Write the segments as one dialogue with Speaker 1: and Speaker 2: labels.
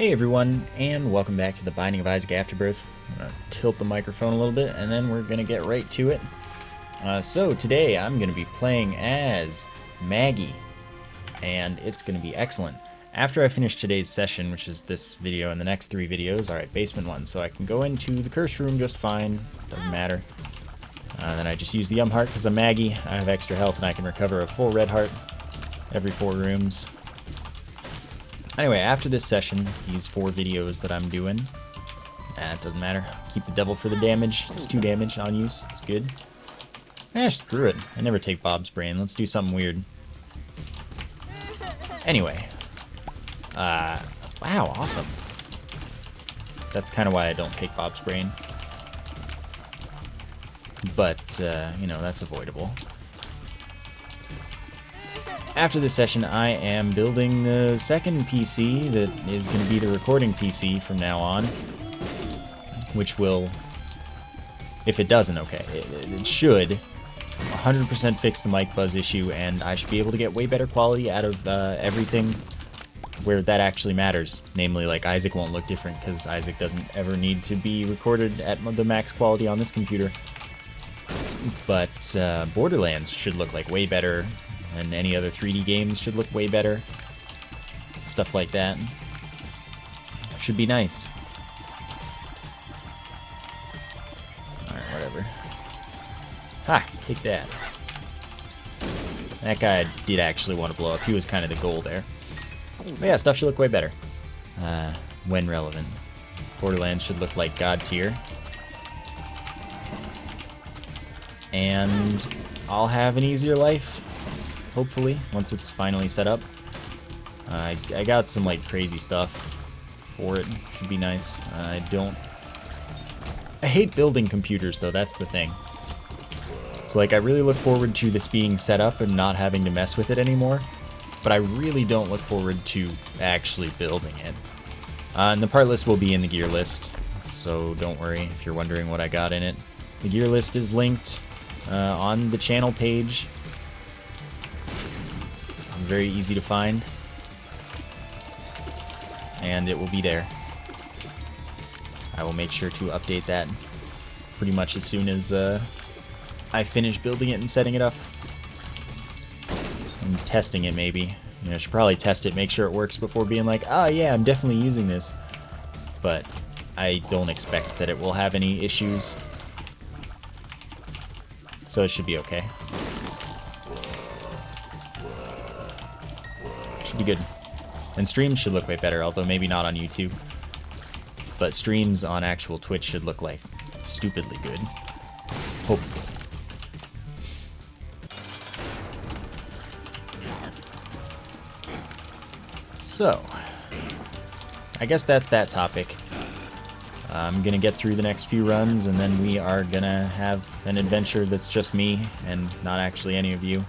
Speaker 1: Hey everyone, and welcome back to the Binding of Isaac Afterbirth. I'm going to tilt the microphone a little bit, and then we're going to get right to it. So today I'm going to be playing as Maggie, and it's going to be excellent. After I finish today's session, which is this video and the next 3 videos, alright, basement 1, so I can go into the curse room just fine, doesn't matter. Then I just use the heart because I'm Maggie, I have extra health and I can recover a full red heart every 4 rooms. Anyway, after this session, these 4 videos that I'm doing, it doesn't matter. Keep the devil for the damage. It's 2 damage on use. It's good. Screw it. I never take Bob's brain. Let's do something weird. Anyway. Wow, awesome. That's kind of why I don't take Bob's brain. But, you know, that's avoidable. After this session, I am building the second PC that is going to be the recording PC from now on, which will, if it doesn't, okay, it should 100% fix the mic buzz issue, and I should be able to get way better quality out of everything where that actually matters. Namely, like, Isaac won't look different because Isaac doesn't ever need to be recorded at the max quality on this computer. But Borderlands should look like way better. And any other 3D games should look way better. Stuff like that. Should be nice. Alright, whatever. Ha! Take that. That guy did actually want to blow up. He was kind of the goal there. But yeah, stuff should look way better. When relevant. Borderlands should look like God tier. And I'll have an easier life. Hopefully, once it's finally set up. I got some like crazy stuff for it. Should be nice. I hate building computers though, that's the thing. So like I really look forward to this being set up and not having to mess with it anymore. But I really don't look forward to actually building it. And the part list will be in the gear list. So don't worry if you're wondering what I got in it. The gear list is linked on the channel page. Very easy to find, and it will be there. I will make sure to update that pretty much as soon as I finish building it and setting it up and testing it. Maybe, you know, I should probably test it, make sure it works before being like, oh yeah, I'm definitely using this. But I don't expect that it will have any issues, so it should be okay. Should be good. And streams should look way better, although maybe not on YouTube. But streams on actual Twitch should look like stupidly good. Hopefully. So, I guess that's that topic. I'm gonna get through the next few runs, and then we are gonna have an adventure that's just me and not actually any of you.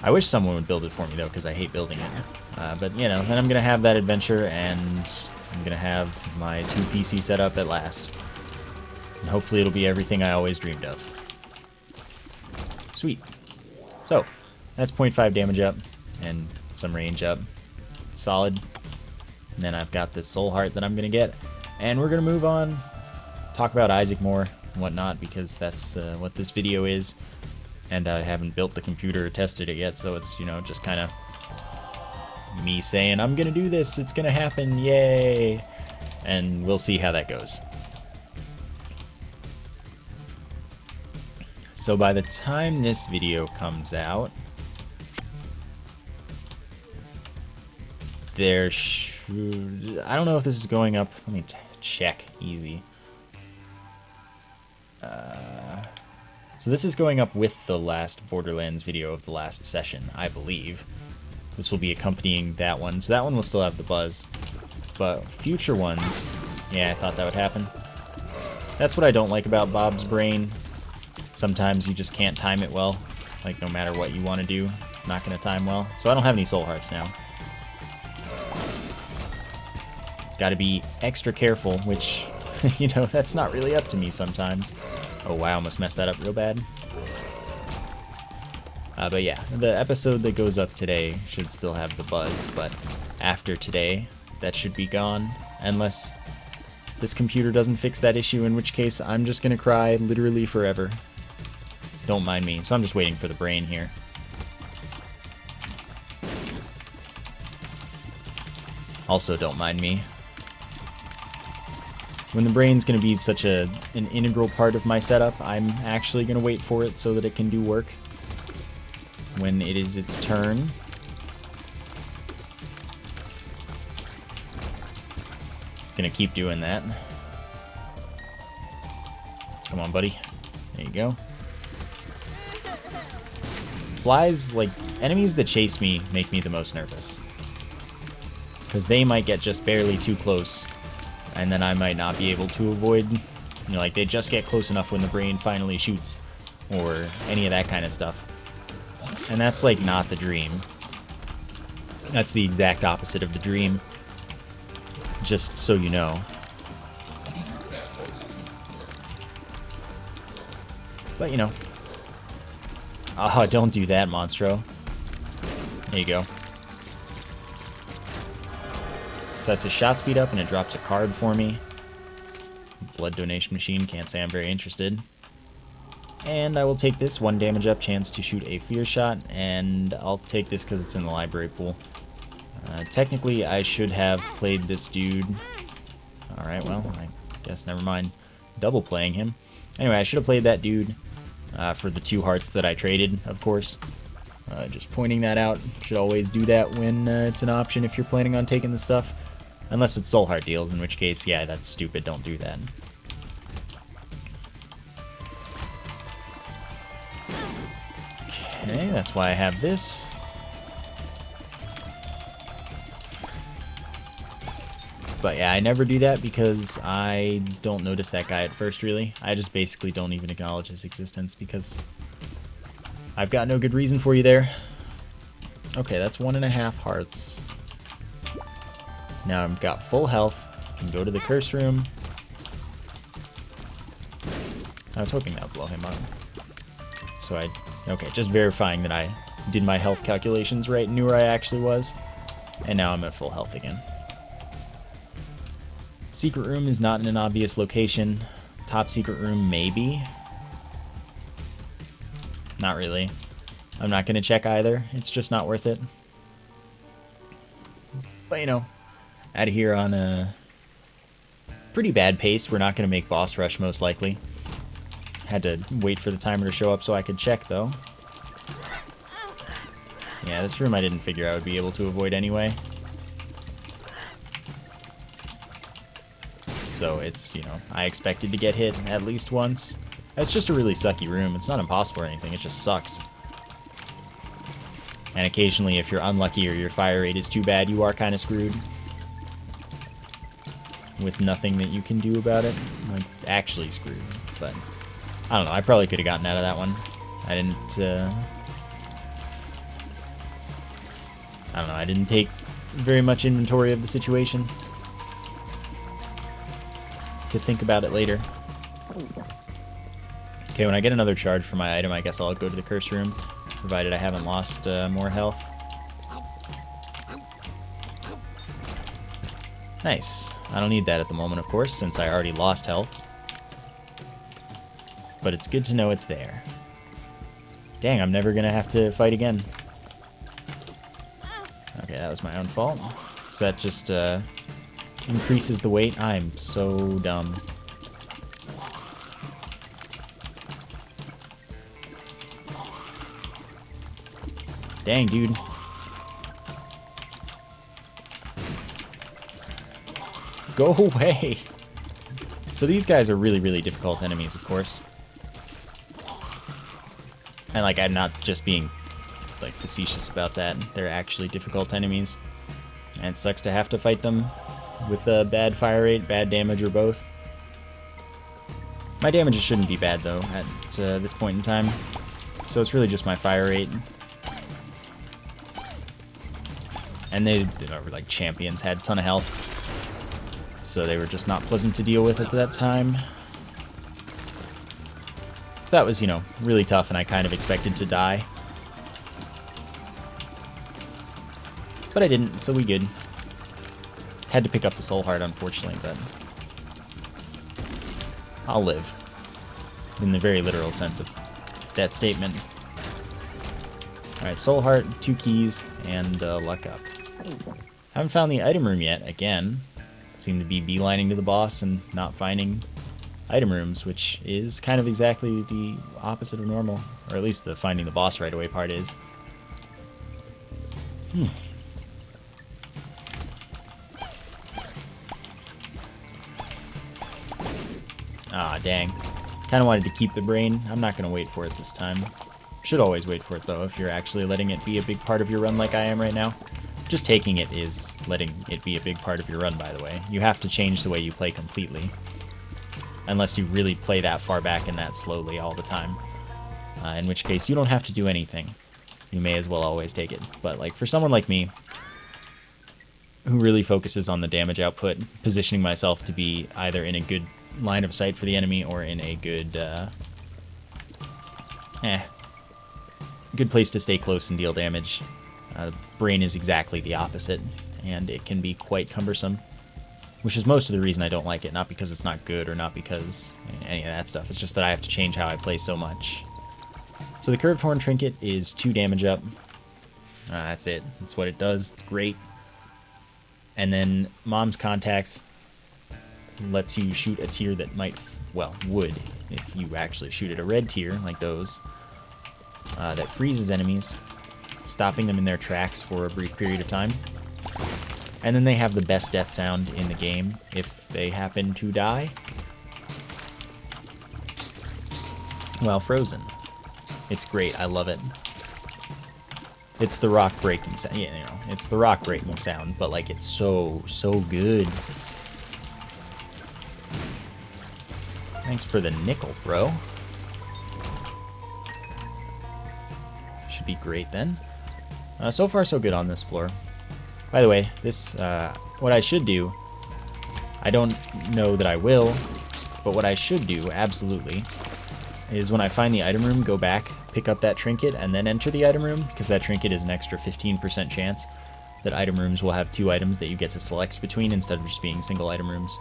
Speaker 1: I wish someone would build it for me, though, because I hate building it. But, you know, then I'm going to have that adventure, and I'm going to have my 2 PC set up at last. And hopefully it'll be everything I always dreamed of. Sweet. So, that's 0.5 damage up, and some range up. Solid. And then I've got this soul heart that I'm going to get. And we're going to move on, talk about Isaac more and whatnot, because that's what this video is. And I haven't built the computer or tested it yet, so it's, you know, just kind of me saying, I'm gonna do this, it's gonna happen, yay! And we'll see how that goes. So by the time this video comes out, there should... I don't know if this is going up. Let me check. Easy. So this is going up with the last Borderlands video of the last session, I believe. This will be accompanying that one, so that one will still have the buzz. But future ones, yeah, I thought that would happen. That's what I don't like about Bob's brain. Sometimes you just can't time it well. Like, no matter what you want to do, it's not going to time well. So I don't have any soul hearts now. Gotta be extra careful, which, you know, that's not really up to me sometimes. Oh wow, I almost messed that up real bad. But yeah, the episode that goes up today should still have the buzz, but after today, that should be gone, unless this computer doesn't fix that issue, in which case I'm just gonna cry literally forever. Don't mind me. So I'm just waiting for the brain here. Also, don't mind me. When the brain's going to be such an integral part of my setup, I'm actually going to wait for it so that it can do work when it is its turn. Gonna keep doing that. Come on, buddy. There you go. Flies, like, enemies that chase me make me the most nervous. Because they might get just barely too close, and then I might not be able to avoid, you know, like, they just get close enough when the brain finally shoots, or any of that kind of stuff. And that's, like, not the dream. That's the exact opposite of the dream, just so you know. But, you know. Ah, don't do that, Monstro. There you go. So that's a shot speed up, and it drops a card for me. Blood donation machine, can't say I'm very interested. And I will take this 1 damage up, chance to shoot a fear shot, and I'll take this because it's in the library pool. Technically, I should have played this dude. Alright, well, I guess never mind double playing him. Anyway, I should have played that dude for the 2 hearts that I traded, of course. Just pointing that out. Should always do that when it's an option if you're planning on taking the stuff. Unless it's soul heart deals, in which case, yeah, that's stupid. Don't do that. Okay, that's why I have this. But yeah, I never do that because I don't notice that guy at first, really. I just basically don't even acknowledge his existence because I've got no good reason for you there. Okay, that's 1.5 hearts. Now I've got full health. I can go to the curse room. I was hoping that would blow him up. So okay, just verifying that I did my health calculations right and knew where I actually was. And now I'm at full health again. Secret room is not in an obvious location. Top secret room, maybe. Not really. I'm not going to check either. It's just not worth it. But, you know, out of here on a pretty bad pace. We're not going to make boss rush, most likely. Had to wait for the timer to show up so I could check, though. Yeah, this room I didn't figure I would be able to avoid anyway. So it's, you know, I expected to get hit at least once. It's just a really sucky room. It's not impossible or anything, it just sucks. And occasionally, if you're unlucky or your fire rate is too bad, you are kind of screwed. With nothing that you can do about it. Like, actually screwed. But, I don't know, I probably could have gotten out of that one. I don't know, I didn't take very much inventory of the situation. To think about it later. Okay, when I get another charge for my item, I guess I'll go to the curse room, provided I haven't lost more health. Nice. I don't need that at the moment, of course, since I already lost health. But it's good to know it's there. Dang, I'm never gonna have to fight again. Okay, that was my own fault. So that just increases the weight. I'm so dumb. Dang, dude. Go away. So these guys are really, really difficult enemies, of course. And, like, I'm not just being, like, facetious about that. They're actually difficult enemies. And it sucks to have to fight them with a bad fire rate, bad damage, or both. My damages shouldn't be bad, though, at this point in time. So it's really just my fire rate. And they were like champions, had a ton of health. So they were just not pleasant to deal with at that time. So that was, you know, really tough, and I kind of expected to die. But I didn't, so we good. Had to pick up the soul heart, unfortunately, but I'll live. In the very literal sense of that statement. Alright, soul heart, 2 keys, and luck up. Haven't found the item room yet, again. Seem to be beelining to the boss and not finding item rooms, which is kind of exactly the opposite of normal. Or at least the finding the boss right away part is. Ah, dang. Kind of wanted to keep the brain. I'm not going to wait for it this time. Should always wait for it, though, if you're actually letting it be a big part of your run like I am right now. Just taking it is letting it be a big part of your run, by the way. You have to change the way you play completely. Unless you really play that far back and that slowly all the time. In which case, you don't have to do anything. You may as well always take it. But, like, for someone like me, who really focuses on the damage output, positioning myself to be either in a good line of sight for the enemy or in a good, good place to stay close and deal damage. Brain is exactly the opposite, and it can be quite cumbersome, which is most of the reason I don't like it, not because it's not good or not because any of that stuff. It's just that I have to change how I play so much. So the Curved Horn Trinket is 2 damage up. That's it. That's what it does. It's great. And then Mom's Contacts lets you shoot a tier that might, would, if you actually shoot at a red tier, like those, that freezes enemies, stopping them in their tracks for a brief period of time. And then they have the best death sound in the game if they happen to die while frozen. It's great. I love it. It's the rock breaking sound. Yeah, you know, it's the rock breaking sound, but like it's so good. Thanks for the nickel, bro. Should be great then. So far, so good on this floor. By the way, this, what I should do, I don't know that I will, but what I should do, absolutely, is when I find the item room, go back, pick up that trinket, and then enter the item room, because that trinket is an extra 15% chance that item rooms will have 2 items that you get to select between instead of just being single item rooms.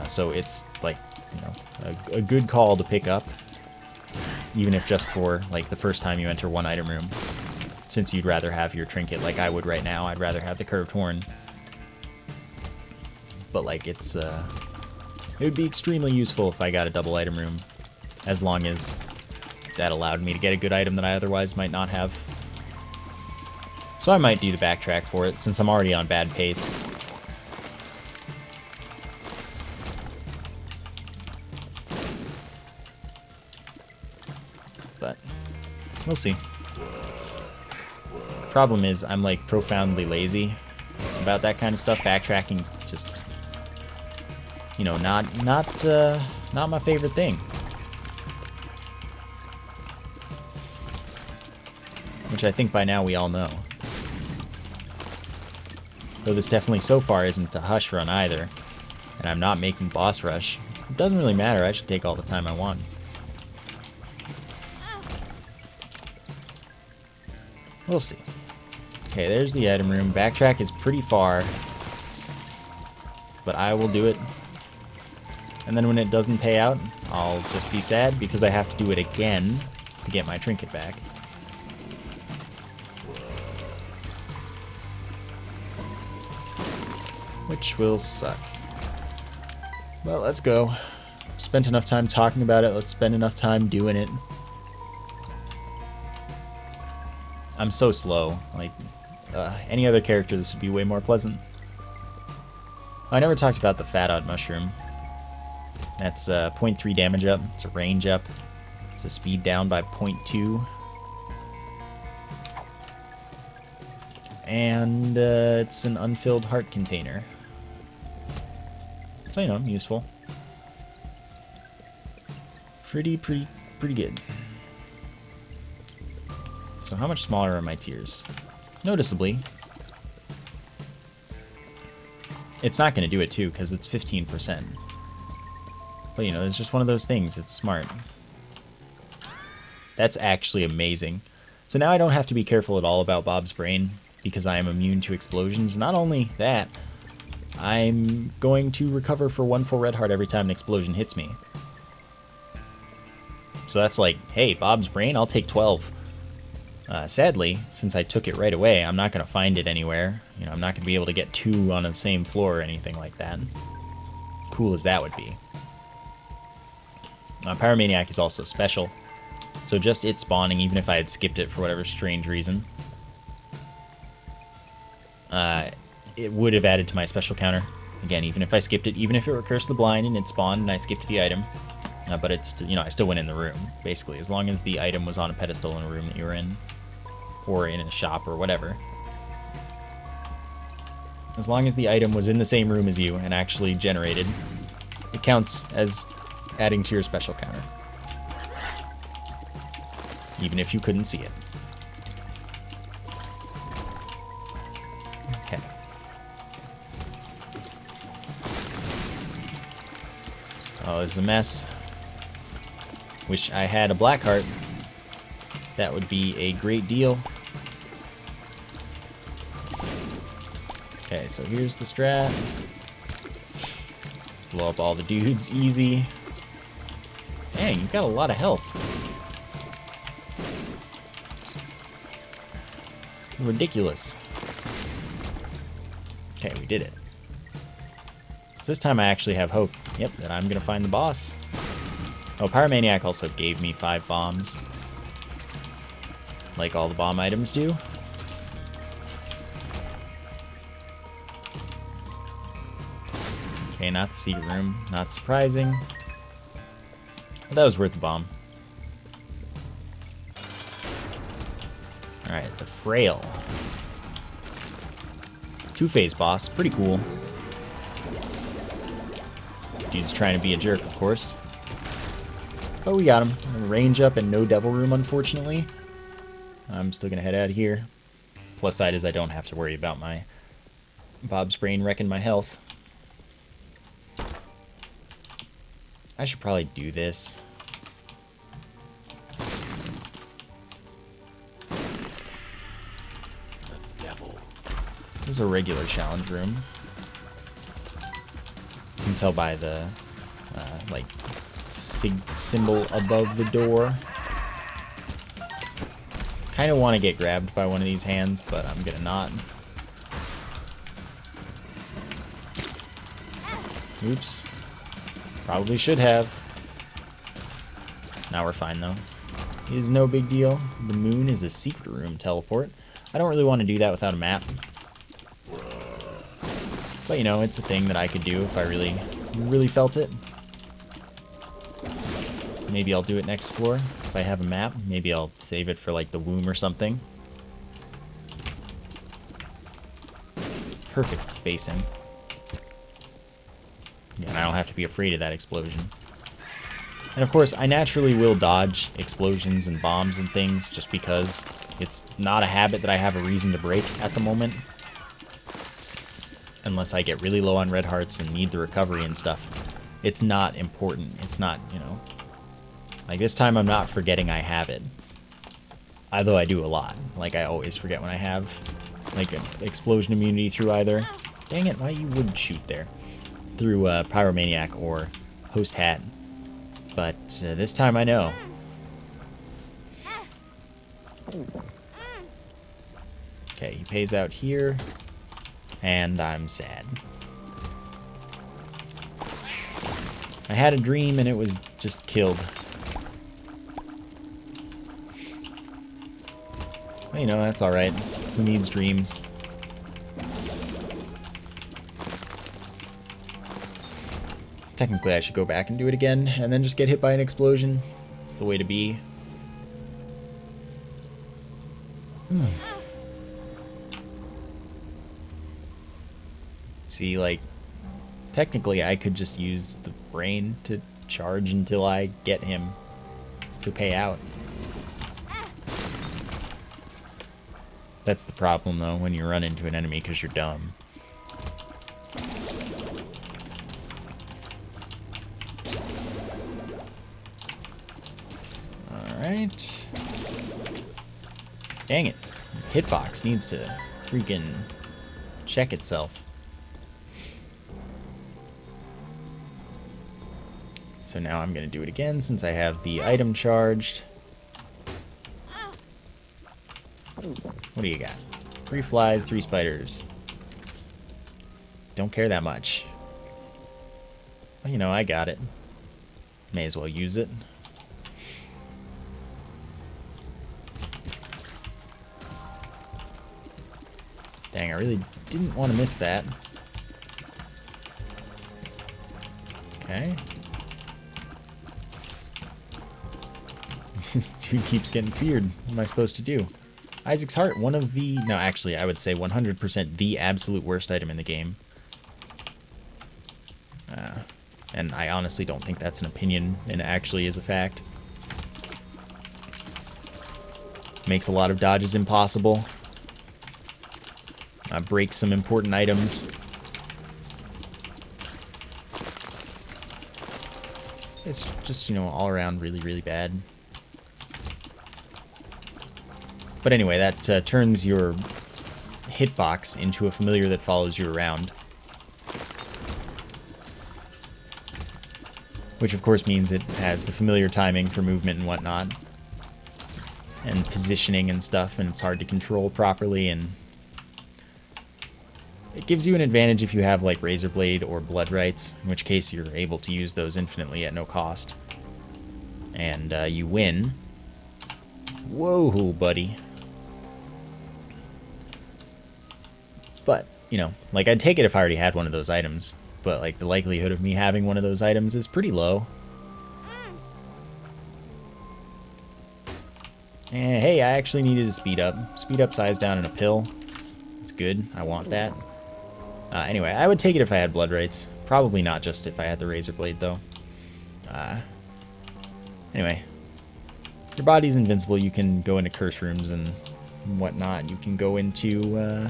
Speaker 1: So it's, like, you know, a good call to pick up, even if just for, like, the first time you enter one item room. Since you'd rather have your trinket like I would right now, I'd rather have the curved horn. But like it's, it would be extremely useful if I got a double item room, as long as that allowed me to get a good item that I otherwise might not have. So I might do the backtrack for it, since I'm already on bad pace. But we'll see. Problem is, I'm like profoundly lazy about that kind of stuff. Backtracking's just, you know, not my favorite thing. Which I think by now we all know. Though this definitely so far isn't a hush run either, and I'm not making boss rush. It doesn't really matter. I should take all the time I want. We'll see. Okay, there's the item room. Backtrack is pretty far, but I will do it. And then when it doesn't pay out, I'll just be sad because I have to do it again to get my trinket back. Which will suck. Well, let's go. Spent enough time talking about it. Let's spend enough time doing it. I'm so slow. Like, any other character, this would be way more pleasant. I never talked about the Fat Odd Mushroom. That's 0.3 damage up. It's a range up. It's a speed down by 0.2. And it's an unfilled heart container. So, you know, useful. Pretty good. So how much smaller are my tiers? Noticeably. It's not going to do it too, because it's 15%. But, you know, it's just one of those things. It's smart. That's actually amazing. So now I don't have to be careful at all about Bob's brain, because I am immune to explosions. Not only that, I'm going to recover for 1 full red heart every time an explosion hits me. So that's like, hey, Bob's brain, I'll take 12. Sadly, since I took it right away, I'm not going to find it anywhere. You know, I'm not going to be able to get 2 on the same floor or anything like that. Cool as that would be. Pyromaniac is also special. So just it spawning, even if I had skipped it for whatever strange reason, it would have added to my special counter. Again, even if I skipped it, even if it were Curse of the Blind and it spawned and I skipped the item. But it's, you know, I still went in the room, basically, as long as the item was on a pedestal in a room that you were in, or in a shop or whatever. As long as the item was in the same room as you and actually generated, it counts as adding to your special counter, even if you couldn't see it. Okay. Oh, this is a mess. Wish I had a black heart. That would be a great deal. Okay, so here's the strat. Blow up all the dudes, easy. Dang, you've got a lot of health. Ridiculous. Okay, we did it. So this time I actually have hope. Yep, that I'm gonna find the boss. Oh, Pyromaniac also gave me 5 bombs. Like all the bomb items do. Okay, not the secret room. Not surprising. But that was worth the bomb. Alright, the Frail. 2-phase boss. Pretty cool. Dude's trying to be a jerk, of course. Oh, we got him. Range up and no devil room, unfortunately. I'm still going to head out of here. Plus side is I don't have to worry about my Bob's brain wrecking my health. I should probably do this. The devil. This is a regular challenge room. You can tell by the, like, symbol above the door. Kind of want to get grabbed by one of these hands, but I'm gonna not. Oops. Probably should have. Now we're fine though. It is no big deal. The moon is a secret room teleport. I don't really want to do that without a map. But you know, it's a thing that I could do if I really felt it. Maybe I'll do it next floor if I have a map. Maybe I'll save it for like the womb or something. Perfect spacing. Yeah, and I don't have to be afraid of that explosion. And of course, I naturally will dodge explosions and bombs and things just because it's not a habit that I have a reason to break at the moment. Unless I get really low on red hearts and need the recovery and stuff. It's not important. It's not, you know... Like, this time I'm not forgetting I have it. Although I do a lot. Like, I always forget when I have, like, an explosion immunity through either... Dang it, why you wouldn't shoot there? Through Pyromaniac or Host Hat. But this time I know. Okay, he pays out here. And I'm sad. I had a dream and it was just killed. Well, you know, that's alright. Who needs dreams? Technically, I should go back and do it again, and then just get hit by an explosion. It's the way to be. See, like, technically I could just use the brain to charge until I get him to pay out. That's the problem, though, when you run into an enemy because you're dumb. Alright. Dang it. Hitbox needs to freaking check itself. So now I'm going to do it again since I have the item charged. What do you got? 3 flies, 3 spiders. Don't care that much. Well, you know, I got it. May as well use it. Dang, I really didn't want to miss that. Okay. Dude keeps getting feared. What am I supposed to do? Isaac's Heart, one of the... No, actually, I would say 100% the absolute worst item in the game. And I honestly don't think that's an opinion, and it actually is a fact. Makes a lot of dodges impossible. Breaks some important items. It's just, you know, all around really, really bad. But anyway, that turns your hitbox into a familiar that follows you around. Which, of course, means it has the familiar timing for movement and whatnot. And positioning and stuff, and it's hard to control properly, and... It gives you an advantage if you have, like, Razor Blade or Blood Rights, in which case you're able to use those infinitely at no cost. And you win. Whoa, buddy. But, you know, like, I'd take it if I already had one of those items. But, like, the likelihood of me having one of those items is pretty low. And, hey, I actually needed to speed up. Speed up, size down, and a pill. It's good. I want that. Anyway, I would take it if I had Blood Rights. Probably not just if I had the Razor Blade, though. Anyway. Your body's invincible. You can go into curse rooms and whatnot. You can go into...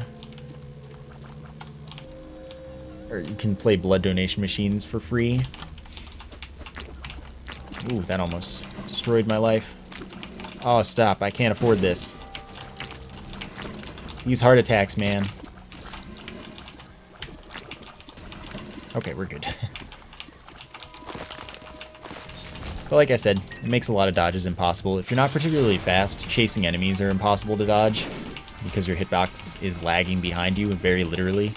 Speaker 1: or you can play blood donation machines for free. Ooh, that almost destroyed my life. Oh, stop. I can't afford this. These heart attacks, man. Okay, we're good. But like I said, it makes a lot of dodges impossible. If you're not particularly fast, chasing enemies are impossible to dodge because your hitbox is lagging behind you, very literally.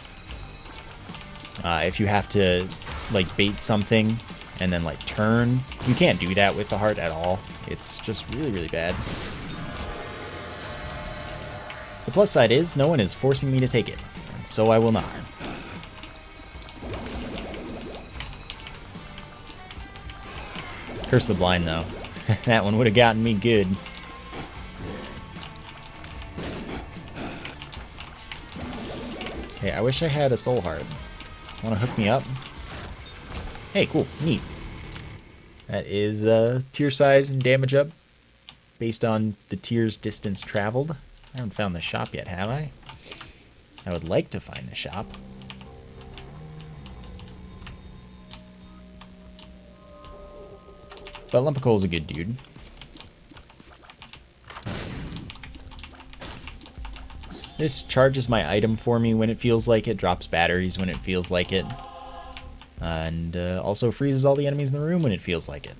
Speaker 1: If you have to, like, bait something and then, like, turn, you can't do that with the heart at all. It's just really, really bad. The plus side is, no one is forcing me to take it, and so I will not. Curse the Blind, though. That one would have gotten me good. Okay, I wish I had a soul heart. Want to hook me up? Hey, cool. Neat. That is tier size and damage up based on the tier's distance traveled. I haven't found the shop yet, have I? I would like to find the shop. But Lump of Coal's a good dude. This charges my item for me when it feels like it, drops batteries when it feels like it, and also freezes all the enemies in the room when it feels like it.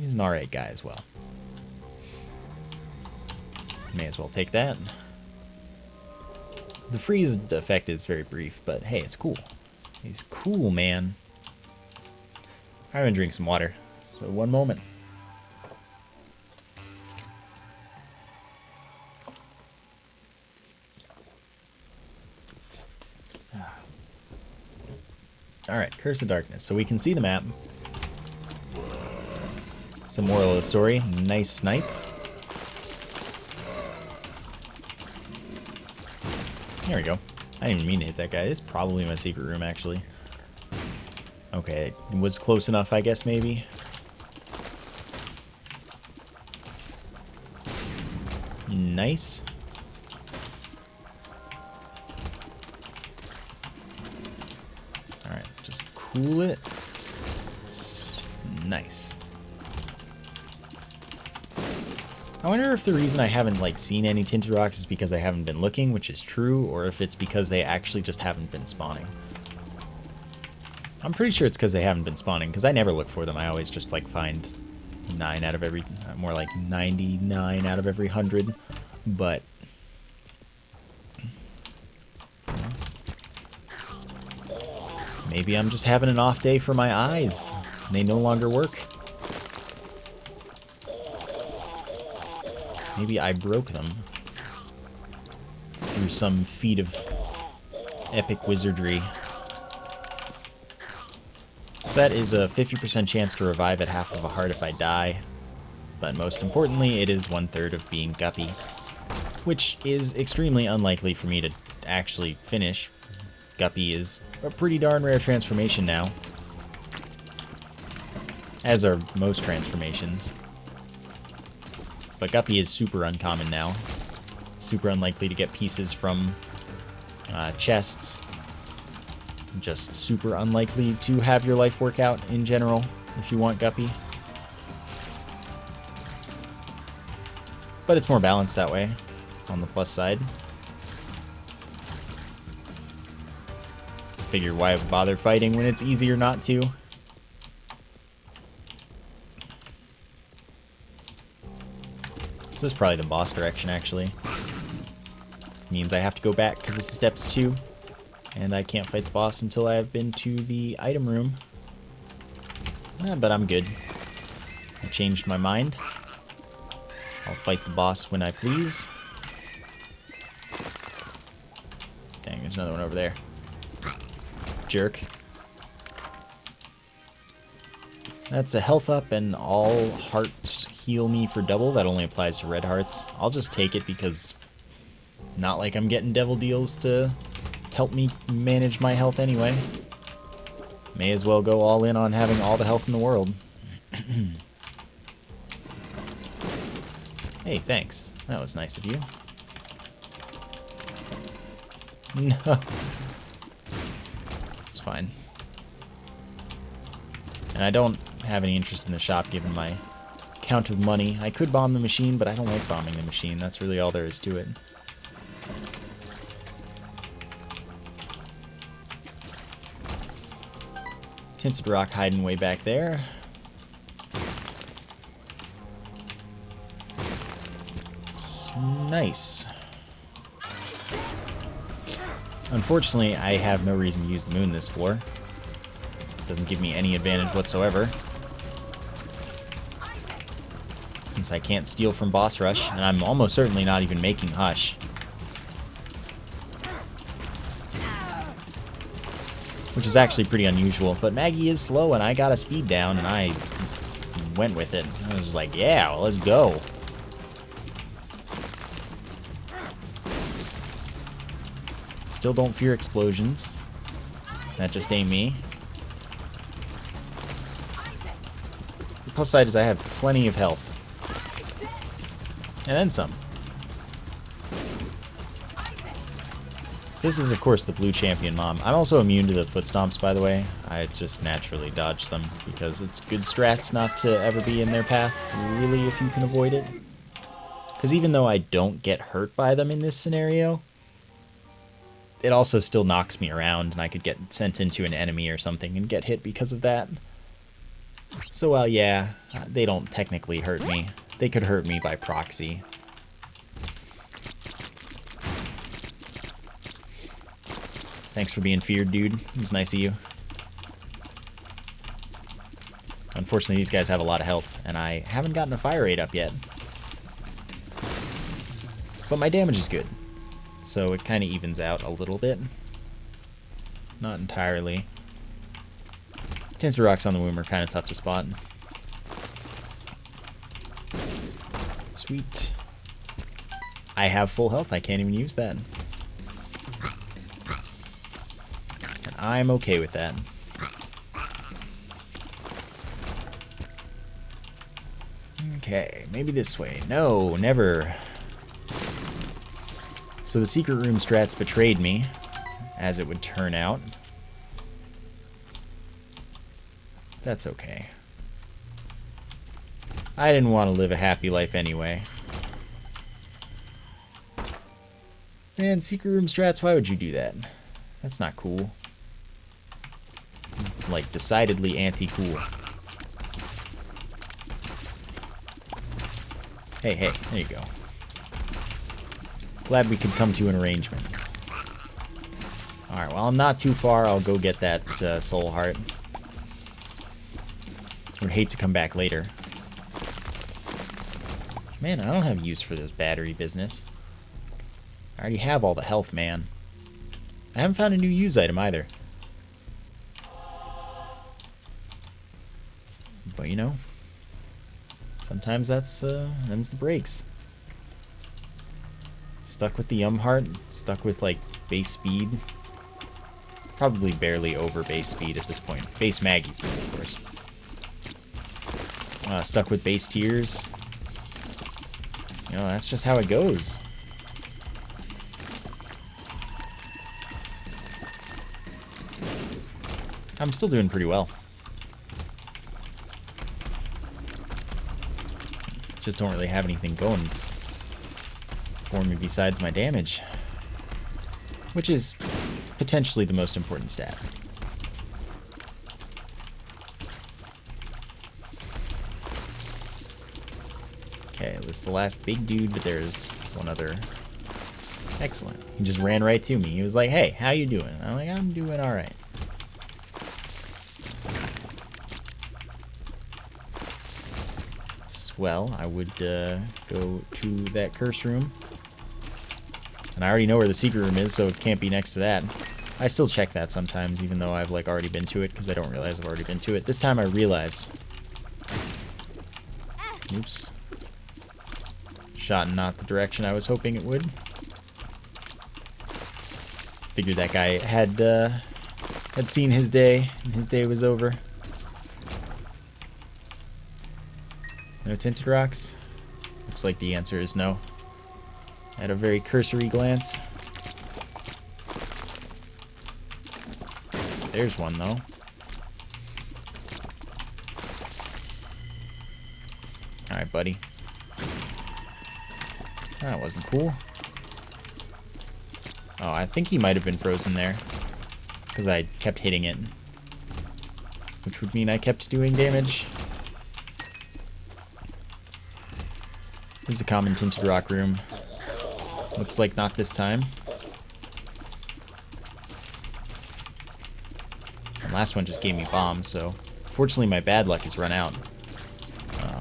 Speaker 1: He's an alright guy as well. May as well take that. The freeze effect is very brief, but hey, it's cool. He's cool, man. I'm gonna drink some water. So one moment. Alright, Curse of Darkness. So we can see the map. Some moral of the story. Nice snipe. There we go. I didn't even mean to hit that guy. It's probably my secret room, actually. Okay, it was close enough, I guess, maybe. Nice. Alright, just cool it. Nice. I wonder if the reason I haven't, like, seen any tinted rocks is because I haven't been looking, which is true, or if it's because they actually just haven't been spawning. I'm pretty sure it's because they haven't been spawning, because I never look for them. I always just, like, find 9 out of every... more like 99 out of every 100. But... maybe I'm just having an off day for my eyes. And they no longer work. Maybe I broke them. Through some feat of epic wizardry. So that is a 50% chance to revive at half of a heart if I die. But most importantly, it is 1/3 of being Guppy. Which is extremely unlikely for me to actually finish. Guppy is a pretty darn rare transformation now. As are most transformations. But Guppy is super uncommon now. Super unlikely to get pieces from chests. Just super unlikely to have your life work out in general if you want Guppy. But it's more balanced that way, on the plus side. Figure why bother fighting when it's easier not to. So this is probably the boss direction, actually. Means I have to go back because this is steps 2. And I can't fight the boss until I have been to the item room. But I'm good. I changed my mind. I'll fight the boss when I please. Dang, there's another one over there. Jerk. That's a health up, and all hearts heal me for double. That only applies to red hearts. I'll just take it because not like I'm getting devil deals to help me manage my health anyway. May as well go all in on having all the health in the world. Hey, thanks. That was nice of you. No. It's fine. And I don't have any interest in the shop given my count of money. I could bomb the machine, but I don't like bombing the machine. That's really all there is to it. Tinted rock hiding way back there. Nice. Unfortunately, I have no reason to use the moon this floor. It doesn't give me any advantage whatsoever. Since I can't steal from boss rush, and I'm almost certainly not even making hush. Which is actually pretty unusual, but Maggie is slow and I got a speed down and I went with it. I was like, yeah, well, let's go. Still don't fear explosions. That just ain't me. The plus side is I have plenty of health. And then some. This is, of course, the blue champion mom. I'm also immune to the foot stomps, by the way. I just naturally dodge them because it's good strats not to ever be in their path, really, if you can avoid it. Because even though I don't get hurt by them in this scenario, it also still knocks me around, and I could get sent into an enemy or something and get hit because of that. So, well, yeah, they don't technically hurt me. They could hurt me by proxy. Thanks for being feared, dude. It was nice of you. Unfortunately, these guys have a lot of health, and I haven't gotten a fire rate up yet. But my damage is good, so it kind of evens out a little bit. Not entirely. Tinted rocks on the womb are kind of tough to spot. Sweet. I have full health. I can't even use that. And I'm okay with that. Okay, maybe this way. No, never. So the secret room strats betrayed me, as it would turn out. That's okay. I didn't want to live a happy life anyway. Man, secret room strats, why would you do that? That's not cool. like, decidedly anti-cool. Hey, hey, there you go. Glad we could come to an arrangement. Alright, well, I'm not too far. I'll go get that soul heart. Would hate to come back later. Man, I don't have use for this battery business. I already have all the health, man. I haven't found a new use item either. But, you know, sometimes that's them's the breaks. Stuck with the heart, stuck with, like, base speed. Probably barely over base speed at this point. Base Maggie speed, of course. Stuck with base tiers. You know, that's just how it goes. I'm still doing pretty well. Just don't really have anything going for me besides my damage, which is potentially the most important stat. Okay, this is the last big dude, but there's one other. Excellent. He just ran right to me. He was like, hey, how you doing? I'm like, I'm doing all right. Well, I would go to that curse room. And I already know where the secret room is, so it can't be next to that. I still check that sometimes, even though I've like already been to it, because I don't realize I've already been to it. This time I realized. Oops. Shot in not the direction I was hoping it would. Figured that guy had seen his day, and his day was over. No tinted rocks? Looks like the answer is no. At a very cursory glance. There's one, though. Alright, buddy. That wasn't cool. Oh, I think he might have been frozen there. Because I kept hitting it. Which would mean I kept doing damage. This is a common tinted rock room. Looks like not this time. The last one just gave me bombs, so fortunately my bad luck has run out.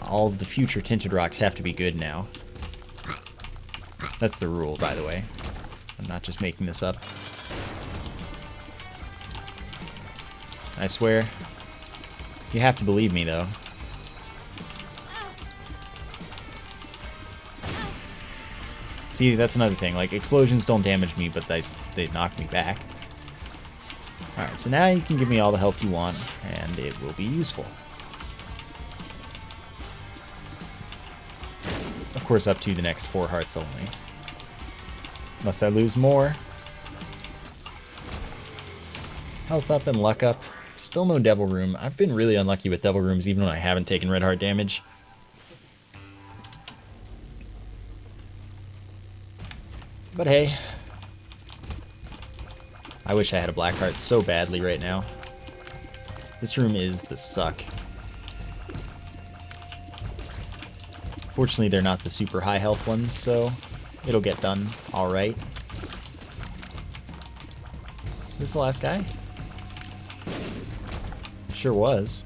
Speaker 1: All of the future tinted rocks have to be good now. That's the rule, by the way. I'm not just making this up. I swear. You have to believe me, though. See, that's another thing. Like, explosions don't damage me, but they knock me back. Alright, so now you can give me all the health you want, and it will be useful. Of course, up to the next 4 hearts only. Unless I lose more. Health up and luck up. Still no devil room. I've been really unlucky with devil rooms, even when I haven't taken red heart damage. But hey, I wish I had a black heart so badly right now. This room is the suck. Fortunately, they're not the super high health ones, so it'll get done alright. Is this the last guy? Sure was.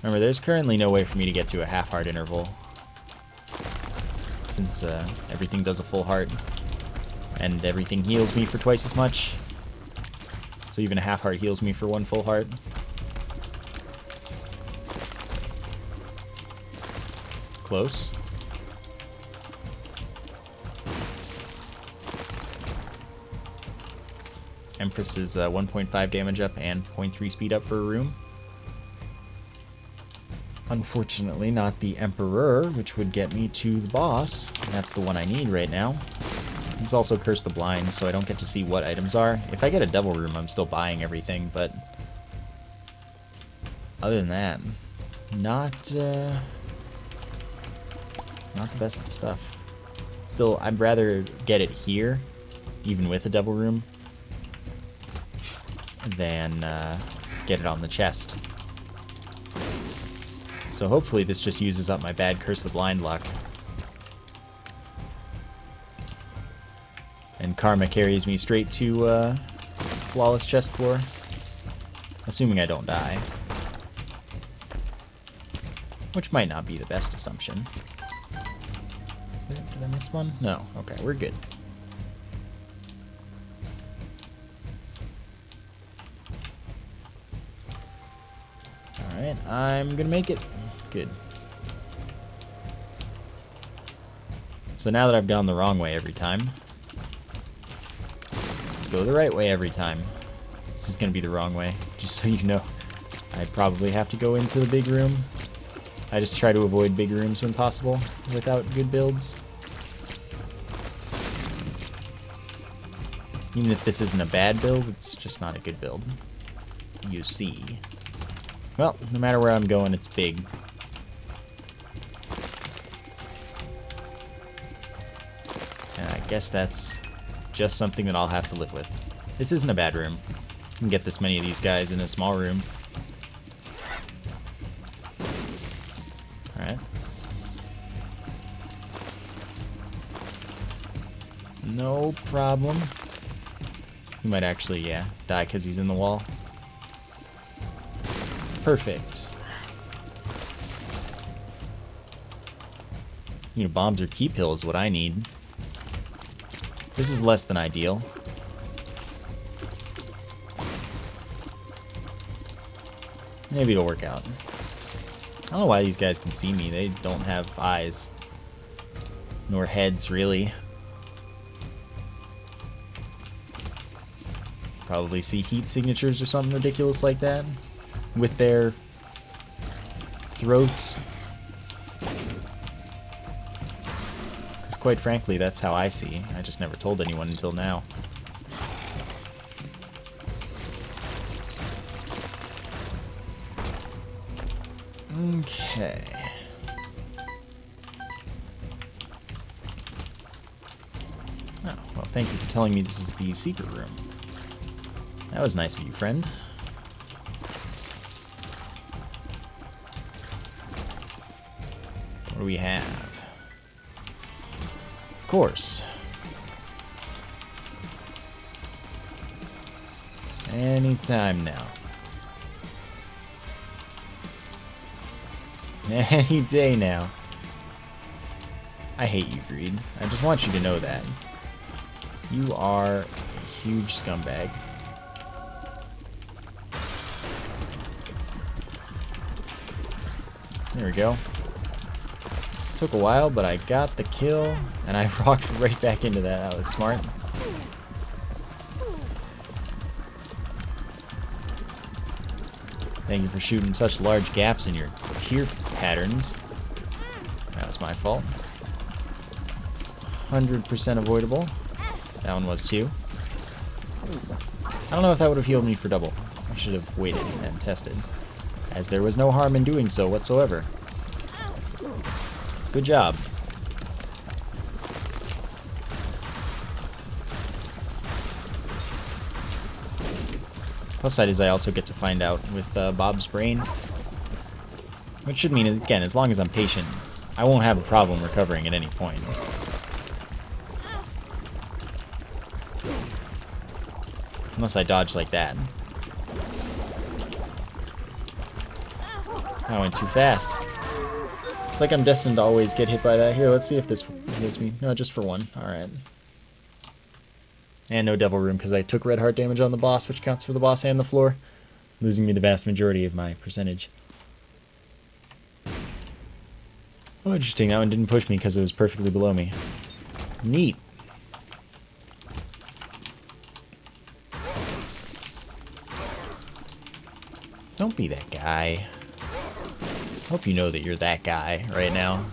Speaker 1: Remember, there's currently no way for me to get to a half heart interval. Since everything does a full heart, and everything heals me for twice as much. So even a half heart heals me for 1 full heart. Close. Empress is 1.5 damage up and 0.3 speed up for a room. Unfortunately, not the Emperor, which would get me to the boss. And that's the one I need right now. It's also Curse the Blind, so I don't get to see what items are. If I get a Devil Room, I'm still buying everything, but other than that, not the best stuff. Still, I'd rather get it here, even with a Devil Room. than get it on the chest. So hopefully this just uses up my bad Curse of the Blind luck. And Karma carries me straight to flawless chest floor. Assuming I don't die. Which might not be the best assumption. Did I miss one? No. Okay, we're good. Alright, I'm gonna make it. Good. So now that I've gone the wrong way every time, let's go the right way every time. This is gonna be the wrong way, just so you know. I probably have to go into the big room. I just try to avoid big rooms when possible without good builds. Even if this isn't a bad build, it's just not a good build. You see. Well, no matter where I'm going, it's big. And I guess that's just something that I'll have to live with. This isn't a bad room. You can get this many of these guys in a small room. Alright. No problem. He might actually, yeah, die because he's in the wall. Perfect. You know, bombs or keep hill is what I need. This is less than ideal. Maybe it'll work out. I don't know why these guys can see me. They don't have eyes. Nor heads, really. Probably see heat signatures or something ridiculous like that. With their throats. Because quite frankly, that's how I see. I just never told anyone until now. Okay. Oh, well, thank you for telling me this is the secret room. That was nice of you, friend. What do we have? Of course. Anytime now. Any day now. I hate you, Greed. I just want you to know that. You are a huge scumbag. There we go. Took a while, but I got the kill, and I rocked right back into that. That was smart. Thank you for shooting such large gaps in your tier patterns. That was my fault. 100% avoidable. That one was too. I don't know if that would have healed me for double. I should have waited and tested, as there was no harm in doing so whatsoever. Good job. Plus side is I also get to find out with Bob's brain. Which should mean, again, as long as I'm patient, I won't have a problem recovering at any point. Unless I dodge like that. I went too fast. It's like I'm destined to always get hit by that. Here, let's see if this hits me. No, just for one. Alright. And no devil room, because I took red heart damage on the boss, which counts for the boss and the floor, losing me the vast majority of my percentage. Oh, interesting. That one didn't push me because it was perfectly below me. Neat. Don't be that guy. Hope you know that you're that guy right now.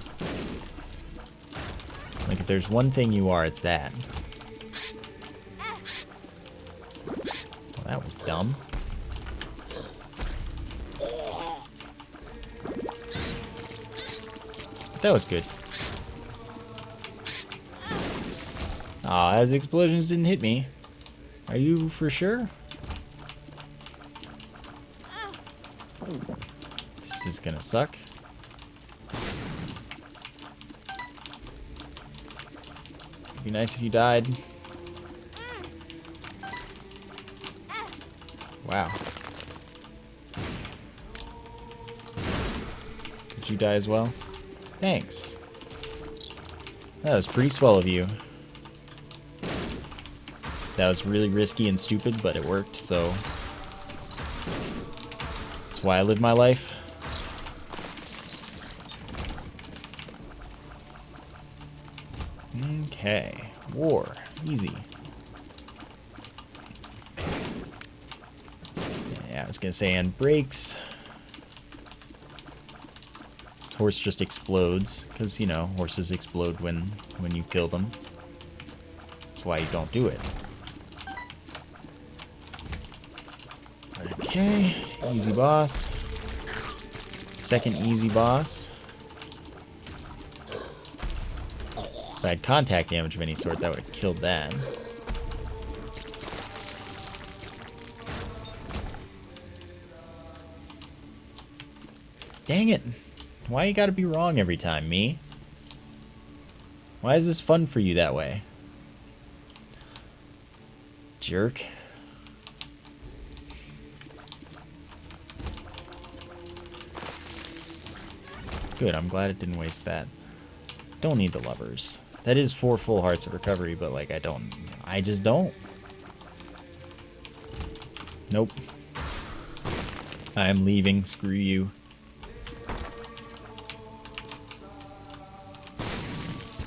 Speaker 1: Like, if there's one thing you are, it's that. Well, that was dumb. But that was good. Aw, those explosions didn't hit me. Are you for sure? This is gonna suck. It'd be nice if you died. Wow. Did you die as well? Thanks. That was pretty swell of you. That was really risky and stupid, but it worked, so that's why I live my life. Okay, war, easy. Yeah, I was gonna say, and brakes. This horse just explodes, because, you know, horses explode when you kill them. That's why you don't do it. Okay, easy boss. Second easy boss. If I had contact damage of any sort, that would have killed that. Dang it. Why you gotta be wrong every time, me? Why is this fun for you that way? Jerk. Good, I'm glad it didn't waste that. Don't need the lovers. That is 4 full hearts of recovery, but like I just don't. Nope. I'm leaving, screw you.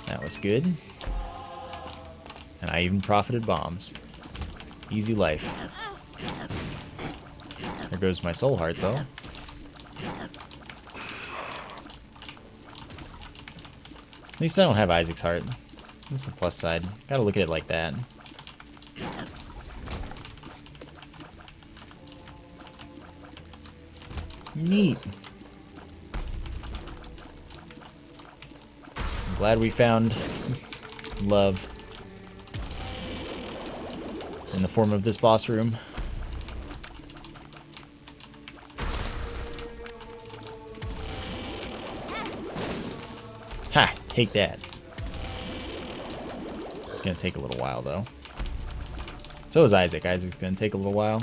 Speaker 1: That was good. And I even profited bombs. Easy life. There goes my soul heart though. At least I don't have Isaac's heart. That's the plus side. Gotta look at it like that. Neat. I'm glad we found love in the form of this boss room. Ha! Take that. It's gonna take a little while, though. So is Isaac. Isaac's gonna take a little while.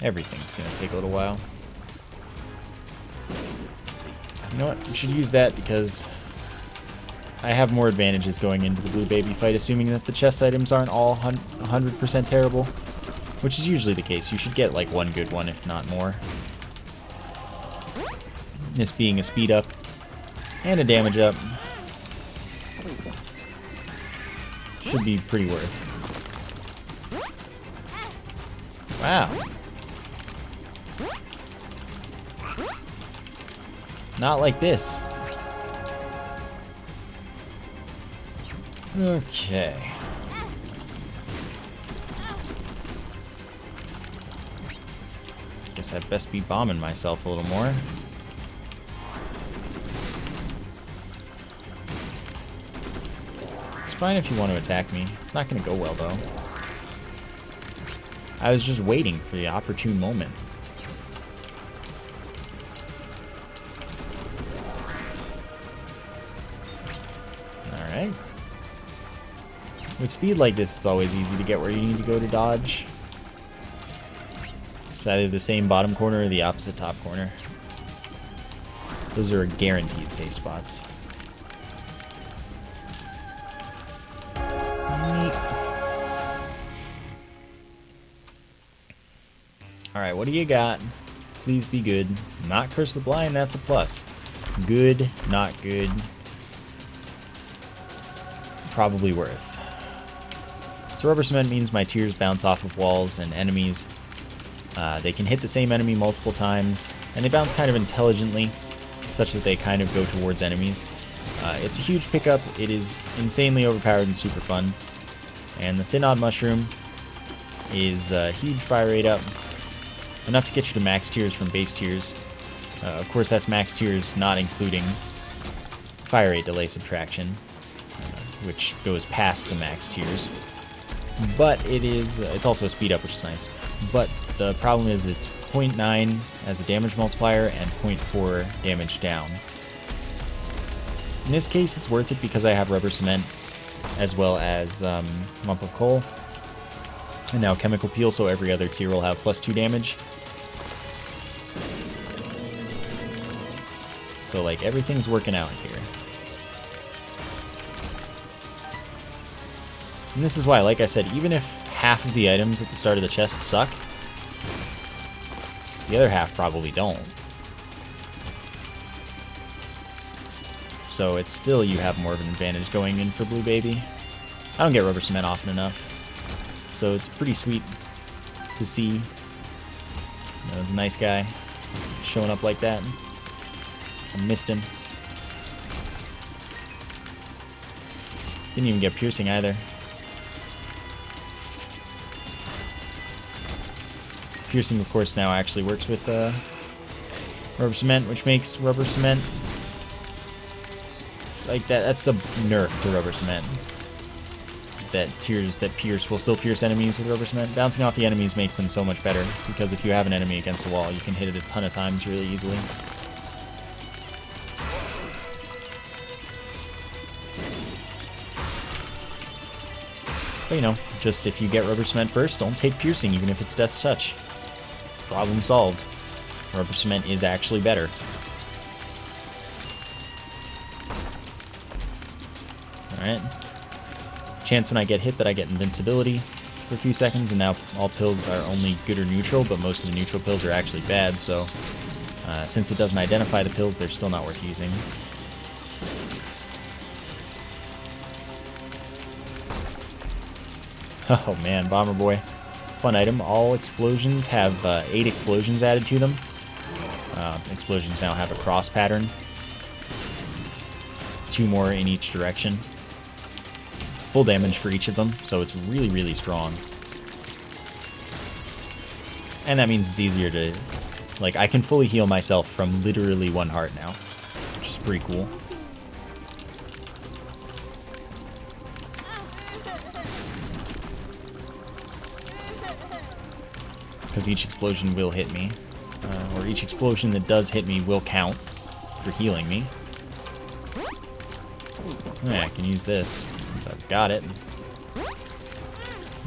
Speaker 1: Everything's gonna take a little while. You know what? We should use that because I have more advantages going into the blue baby fight, assuming that the chest items aren't all 100% terrible. Which is usually the case. You should get like one good one, if not more. This being a speed up and a damage up should be pretty worth. Wow. Not like this. Okay. Guess I'd best be bombing myself a little more. It's fine if you want to attack me. It's not going to go well, though. I was just waiting for the opportune moment. Alright. With speed like this, it's always easy to get where you need to go to dodge. It's either the same bottom corner or the opposite top corner. Those are guaranteed safe spots. Neat. Alright, what do you got? Please be good. Not Curse the Blind, that's a plus. Good, not good. Probably worth. So rubber cement means my tears bounce off of walls and enemies. They can hit the same enemy multiple times, and they bounce kind of intelligently, such that they kind of go towards enemies. It's a huge pickup. It is insanely overpowered and super fun. And the Thin Odd Mushroom is a huge fire rate up, enough to get you to max tiers from base tiers. Of course, that's max tiers not including fire rate delay subtraction, which goes past the max tiers. but it's also a speed up, which is nice. But the problem is it's 0.9 as a damage multiplier and 0.4 damage down. In this case, it's worth it because I have rubber cement as well as lump of coal. And now chemical peel, so every other tier will have +2 damage. So like everything's working out here. And this is why, like I said, even if half of the items at the start of the chest suck, the other half probably don't. So it's still, you have more of an advantage going in for Blue Baby. I don't get rubber cement often enough, so it's pretty sweet to see. You know, he's a nice guy showing up like that. I missed him. Didn't even get piercing either. Piercing, of course, now actually works with rubber cement, which makes rubber cement like that. That's a nerf to rubber cement. That tiers that pierce will still pierce enemies with rubber cement. Bouncing off the enemies makes them so much better because if you have an enemy against a wall, you can hit it a ton of times really easily. But you know, just if you get rubber cement first, don't take piercing even if it's death's touch. Problem solved. Rubber cement is actually better. Alright. Chance when I get hit that I get invincibility for a few seconds, and now all pills are only good or neutral, but most of the neutral pills are actually bad, so since it doesn't identify the pills, they're still not worth using. Oh man, Bomber Boy. Fun item. All explosions have 8 explosions added to them. Explosions now have a cross pattern. 2 more in each direction. Full damage for each of them, so it's really, really strong. And that means it's easier to... Like, I can fully heal myself from literally 1 heart now, which is pretty cool. Because each explosion will hit me, or each explosion that does hit me will count for healing me. Yeah, I can use this since I've got it.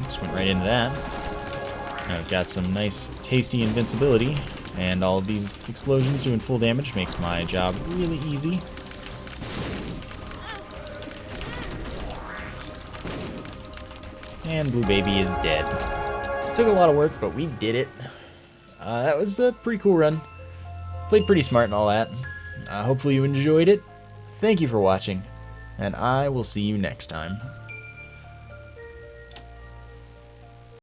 Speaker 1: Just went right into that. Now I've got some nice tasty invincibility, and all of these explosions doing full damage makes my job really easy. And Blue Baby is dead. Took a lot of work, but we did it. That was a pretty cool run. Played pretty smart and all that. Hopefully you enjoyed it. Thank you for watching, and I will see you next time.